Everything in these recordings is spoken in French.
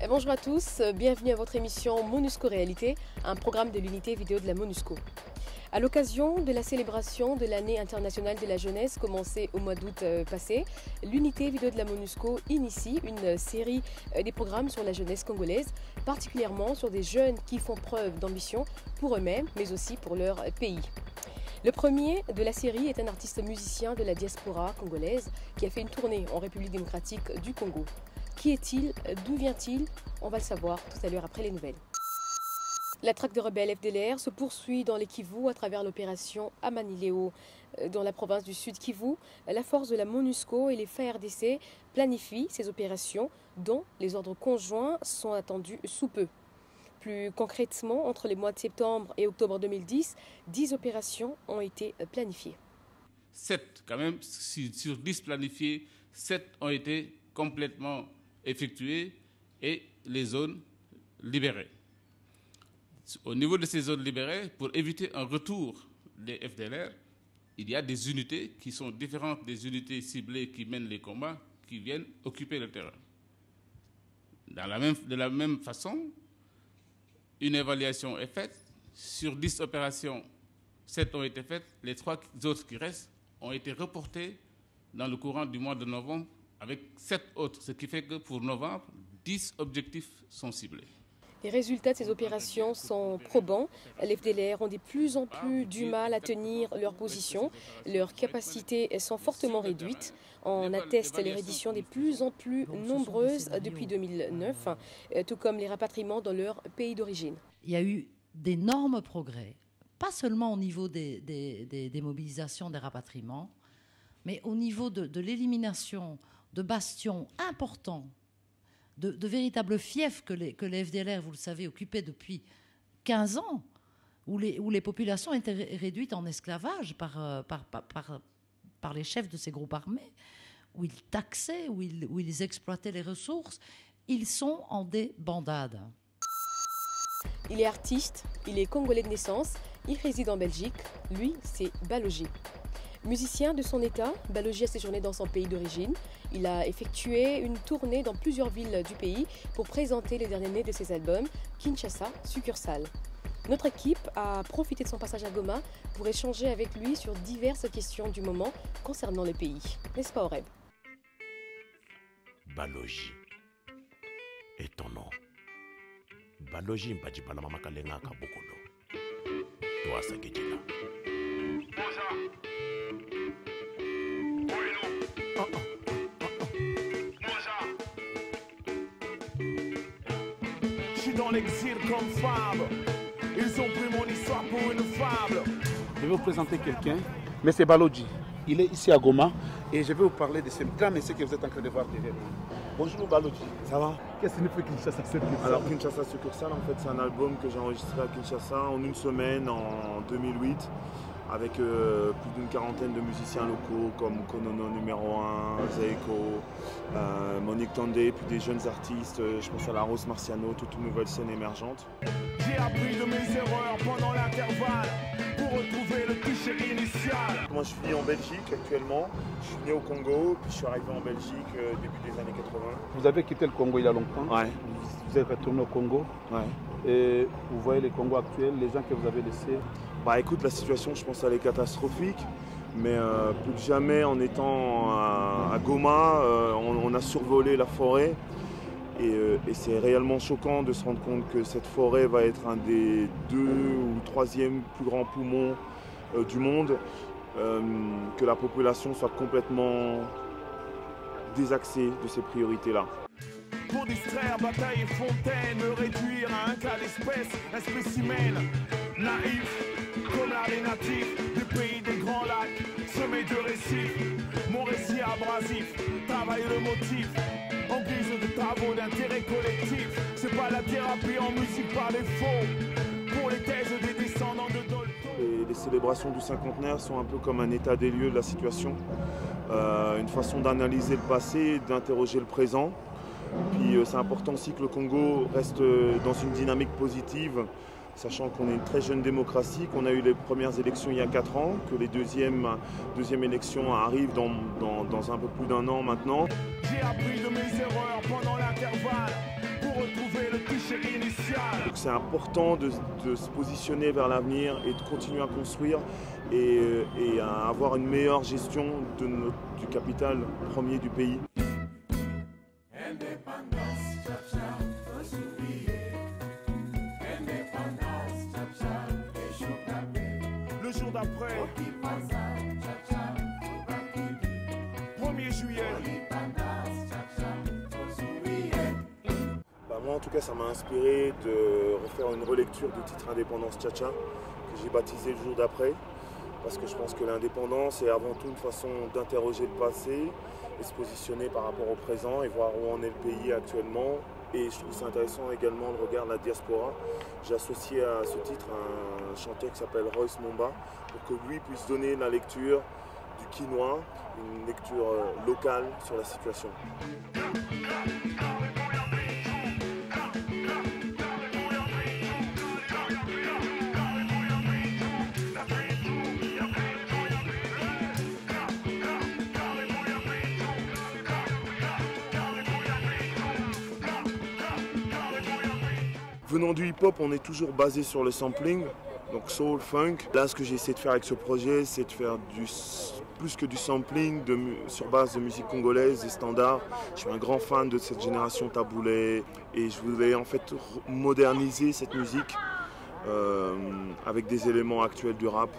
Bonjour à tous, bienvenue à votre émission MONUSCO Réalité, un programme de l'unité vidéo de la MONUSCO. À l'occasion de la célébration de l'année internationale de la jeunesse commencée au mois d'août passé, l'unité vidéo de la MONUSCO initie une série des programmes sur la jeunesse congolaise, particulièrement sur des jeunes qui font preuve d'ambition pour eux-mêmes, mais aussi pour leur pays. Le premier de la série est un artiste musicien de la diaspora congolaise qui a fait une tournée en République démocratique du Congo. Qui est-il? D'où vient-il? On va le savoir tout à l'heure après les nouvelles. La traque de rebelles FDLR se poursuit dans les Kivu à travers l'opération Amanileo. Dans la province du Sud Kivu, la force de la MONUSCO et les FARDC planifient ces opérations dont les ordres conjoints sont attendus sous peu. Plus concrètement, entre les mois de septembre et octobre 2010, 10 opérations ont été planifiées. 7 quand même, sur 10 planifiées, 7 ont été complètement effectuées et les zones libérées. Au niveau de ces zones libérées, pour éviter un retour des FDLR, il y a des unités qui sont différentes des unités ciblées qui mènent les combats, qui viennent occuper le terrain. De la même façon, une évaluation est faite. Sur 10 opérations, 7 ont été faites. Les 3 autres qui restent ont été reportées dans le courant du mois de novembre avec 7 autres, ce qui fait que pour novembre, 10 objectifs sont ciblés. Les résultats de ces opérations sont probants. Les FDLR ont de plus en plus du mal à tenir leur position. Leurs capacités sont fortement réduites. On atteste les redditions de plus en plus nombreuses depuis 2009, tout comme les rapatriements dans leur pays d'origine. Il y a eu d'énormes progrès, pas seulement au niveau des mobilisations, des rapatriements, mais au niveau de l'élimination de bastions importants, de véritables fiefs que les FDLR, vous le savez, occupaient depuis 15 ans, où les populations étaient réduites en esclavage par les chefs de ces groupes armés, où ils taxaient, où ils exploitaient les ressources. Ils sont en débandade. Il est artiste, il est congolais de naissance, il réside en Belgique. Lui, c'est Balogi. Musicien de son état, Balogi a séjourné dans son pays d'origine. Il a effectué une tournée dans plusieurs villes du pays pour présenter les derniers nés de ses albums, Kinshasa, succursale. Notre équipe a profité de son passage à Goma pour échanger avec lui sur diverses questions du moment concernant le pays. N'est-ce pas, Oreb? Balogi est ton nom. Balogi mpati pala mama kalenga ka bokolo. Toi sagedila. Je suis dans l'exil comme fable. Ils ont pris mon histoire pour une fable. Je vais vous présenter quelqu'un, mais c'est Balogi. Il est ici à Goma et je vais vous parler de ce grand monsieur que vous êtes en train de voir derrière nous. Bonjour Balogi. Ça va? Qu'est-ce que signifie Kinshasa Succursale? Alors Kinshasa Succursale, en fait, c'est un album que j'ai enregistré à Kinshasa en une semaine en 2008 avec plus d'une quarantaine de musiciens locaux comme Konono numéro 1, Zeiko, Monique Tandé, puis des jeunes artistes, je pense à la Rose Marciano, toute une nouvelle scène émergente. J'ai appris de mes erreurs pendant l'intervalle pour retrouver le cliché initial. Moi je vis en Belgique actuellement, je suis né au Congo, puis je suis arrivé en Belgique début des années 80. Vous avez quitté le Congo il y a longtemps. Ouais. Vous êtes retourné au Congo. Ouais. Et vous voyez le Congo actuel, les gens que vous avez laissés. Bah écoute, la situation je pense elle est catastrophique, mais plus que jamais en étant à Goma, on a survolé la forêt et c'est réellement choquant de se rendre compte que cette forêt va être un des 2 ou 3e plus grands poumons du monde, que la population soit complètement désaxée de ces priorités-là. Pour distraire bataille et fontaine, me réduire à un cas d'espèce, un spécimen naïf, comme l'art des natifs du pays des grands lacs, semé de récifs. Mon récit abrasif, travaille le motif, en guise de travaux d'intérêt collectif. C'est pas la thérapie en musique par défaut, pour les thèses des descendants de Dolto. Les célébrations du cinquantenaire sont un peu comme un état des lieux de la situation, une façon d'analyser le passé, d'interroger le présent. Puis c'est important aussi que le Congo reste dans une dynamique positive, sachant qu'on est une très jeune démocratie, qu'on a eu les premières élections il y a 4 ans, que les deuxièmes élections arrivent dans un peu plus d'1 an maintenant. J'ai appris de mes erreurs pendant l'intervalle pour retrouver le cliché initial. Donc c'est important de se positionner vers l'avenir et de continuer à construire et à avoir une meilleure gestion du capital premier du pays. Le jour d'après, 1er juillet. Moi en tout cas ça m'a inspiré de refaire une relecture du titre Indépendance Tcha-Tcha que j'ai baptisé le jour d'après, parce que je pense que l'indépendance est avant tout une façon d'interroger le passé et se positionner par rapport au présent et voir où en est le pays actuellement. Et je trouve ça intéressant également le regard de la diaspora. J'ai associé à ce titre un chanteur qui s'appelle Royce Momba pour que lui puisse donner la lecture du quinoa, une lecture locale sur la situation. Venant du hip-hop, on est toujours basé sur le sampling, donc soul, funk. Là, ce que j'ai essayé de faire avec ce projet, c'est de faire plus que du sampling sur base de musique congolaise et standard. Je suis un grand fan de cette génération taboulé et je voulais en fait moderniser cette musique avec des éléments actuels du rap.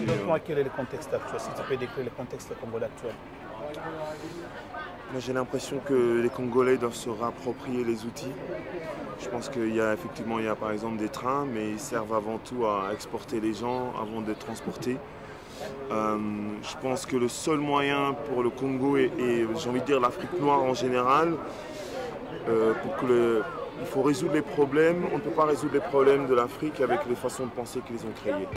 Dites-moi quel est le contexte actuel, si tu peux décrire le contexte congolais actuel. Moi j'ai l'impression que les Congolais doivent se réapproprier les outils. Je pense qu'il y a effectivement par exemple des trains, mais ils servent avant tout à exporter les gens avant de transporter. Je pense que le seul moyen pour le Congo et j'ai envie de dire l'Afrique noire en général, il faut résoudre les problèmes. On ne peut pas résoudre les problèmes de l'Afrique avec les façons de penser qu'ils ont créées.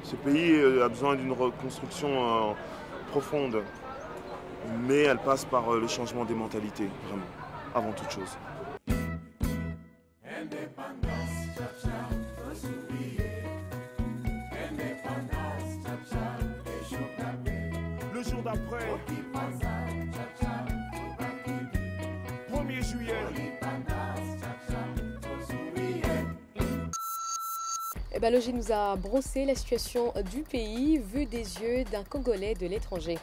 Ce pays a besoin d'une reconstruction profonde, mais elle passe par le changement des mentalités, vraiment, avant toute chose. Le jour d'après, 1er juillet. Balogi nous a brossé la situation du pays vue des yeux d'un Congolais de l'étranger.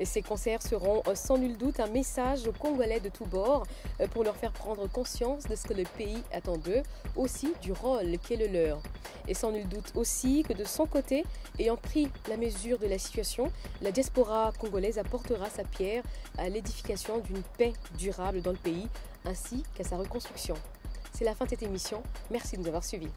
Ces concerts seront sans nul doute un message aux Congolais de tous bords pour leur faire prendre conscience de ce que le pays attend d'eux, aussi du rôle qu'est le leur. Et sans nul doute aussi que de son côté, ayant pris la mesure de la situation, la diaspora congolaise apportera sa pierre à l'édification d'une paix durable dans le pays ainsi qu'à sa reconstruction. C'est la fin de cette émission. Merci de nous avoir suivis.